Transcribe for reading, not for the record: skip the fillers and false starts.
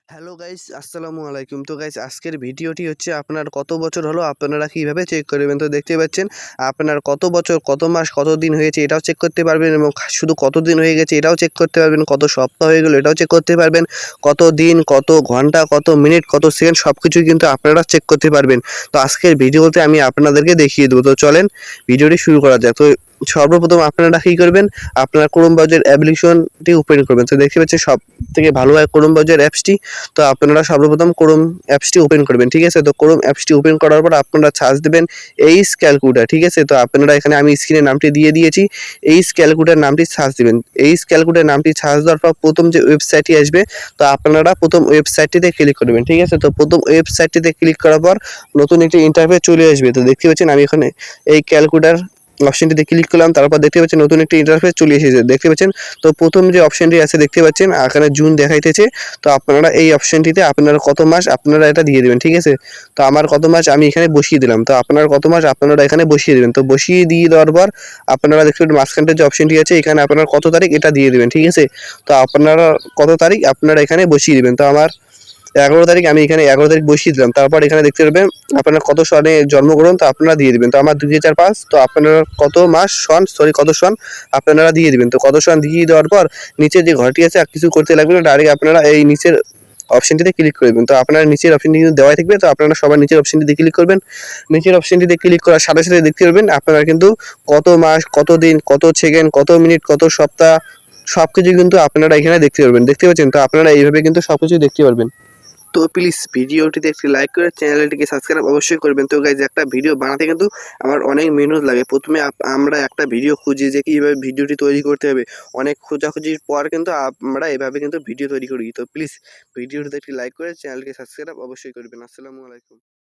Hello guys, আসসালামু আলাইকুম। তো গাইস, আজকের ভিডিওটি হচ্ছে আপনার কত বছর হলো আপনারা কিভাবে চেক করবেন। তো দেখতে পাচ্ছেন আপনার কত বছর, কত মাস, কত দিন হয়েছে এটাও চেক করতে পারবেন, এবং শুধু কত দিন হয়ে গেছে এটাও চেক করতে পারবেন, কত সপ্তাহ হয়ে গেল এটাও চেক করতে পারবেন, কত দিন, কত ঘন্টা, কত মিনিট, কত সেকেন্ড সবকিছুই কিন্তু আপনারা চেক করতে পারবেন। তো আজকের ভিডিওতে আমি আপনাদেরকে দেখিয়ে দেবো। তো চলেন ভিডিওটি শুরু করা যাক। তো সর্বপ্রথম আপনারা কি করবেন, আপনার ক্রোম ব্রাউজার অ্যাপ্লিকেশনটি ওপেন করবেন। তো দেখতে পাচ্ছেন সব থেকে ভালো হয় ক্রোম ব্রাউজার অ্যাপসটি। তো আপনারা সর্বপ্রথম ক্রোম অ্যাপসটি ওপেন করবেন, ঠিক আছে। তো ক্রোম অ্যাপসটি ওপেন করার পর আপনারা সার্চ দেবেন এইচ ক্যালকুলেটর, ঠিক আছে। তো আপনারা এখানে আমি স্ক্রিনে নামটি দিয়ে দিয়েছি, এইচ ক্যালকুলেটর নামটি সার্চ দেবেন। এইচ ক্যালকুলেটর নামটি সার্চ দেওয়ার পর প্রথম যে ওয়েবসাইটটি আসবে, তো আপনারা প্রথম ওয়েবসাইটটিতে ক্লিক করবেন, ঠিক আছে। তো প্রথম ওয়েবসাইটটিতে ক্লিক করার পর নতুন একটি ইন্টারফেস চলে আসবে। তো দেখতে পাচ্ছেন আমি এখানে এই ক্যালকুলেটর অপশনটিতে ক্লিক করলাম, তারপর দেখতে পাচ্ছেন নতুন একটি ইন্টারফেস চলে এসেছে, দেখতে পাচ্ছেন। তো প্রথম যে অপশনটি আছে দেখতে পাচ্ছেন এখানে জুন দেখাইতেছে। তো আপনারা এই অপশনটিতে আপনারা কত মাস আপনারা এটা দিয়ে দেবেন, ঠিক আছে। তো আমার কত মাস আমি এখানে বসিয়ে দিলাম, তো আপনার কত মাস আপনারা এখানে বসিয়ে দেবেন। তো বসিয়ে দিয়ে দেওয়ার পর আপনারা দেখবেন মাঝখানটা যে অপশনটি আছে এখানে আপনার কত তারিখ এটা দিয়ে দেবেন, ঠিক আছে। তো আপনারা কত তারিখ আপনারা এখানে বসিয়ে দেবেন। তো আমার 11 তারিখ, আমি এখানে 11 তারিখ বসিয়ে দিলাম। তারপর এখানে দেখতে পারবেন আপনার কত সনে জন্মগ্রহণ, তো আপনারা দিয়ে দিবেন। তো আমার 2005, তো আপনারা কত মাস সন, সরি কত সন আপনারা দিয়ে দিবেন। তো কত সন দিয়ে দেওয়ার পর নিচে যে ঘরটি আছে আর কিছু করতে লাগবে না, ডাইরেক্ট আপনারা এই নিচের অপশনটিতে ক্লিক করবেন। তো আপনারা নিচের অপশনটি কিন্তু দেওয়াই থাকবে, তো আপনারা সবার নিচের অপশনটিতে ক্লিক করবেন। নিচের অপশনটিতে ক্লিক করার সাথে সাথে দেখতে পারবেন আপনারা কিন্তু কত মাস, কত দিন, কত সেকেন্ড, কত মিনিট, কত সপ্তাহ সবকিছু কিন্তু আপনারা এখানে দেখতে পারবেন, দেখতে পাচ্ছেন। তো আপনারা এইভাবে কিন্তু সবকিছু দেখতে পারবেন। তো প্লিজ ভিডিওটিতে একটি লাইক করে চ্যানেলটিকে সাবস্ক্রাইব অবশ্যই করবেন। তো গাইজ, একটা ভিডিও বানাতে কিন্তু আমার অনেক মেহনত লাগে। প্রথমে আমরা একটা ভিডিও খুঁজি যে কীভাবে ভিডিওটি তৈরি করতে হবে, অনেক খোঁজাখুঁজির পর কিন্তু আমরা এভাবে কিন্তু ভিডিও তৈরি করি। তো প্লিজ ভিডিওটিতে একটি লাইক করে চ্যানেলকে সাবস্ক্রাইব অবশ্যই করবেন। আসসালামু আলাইকুম।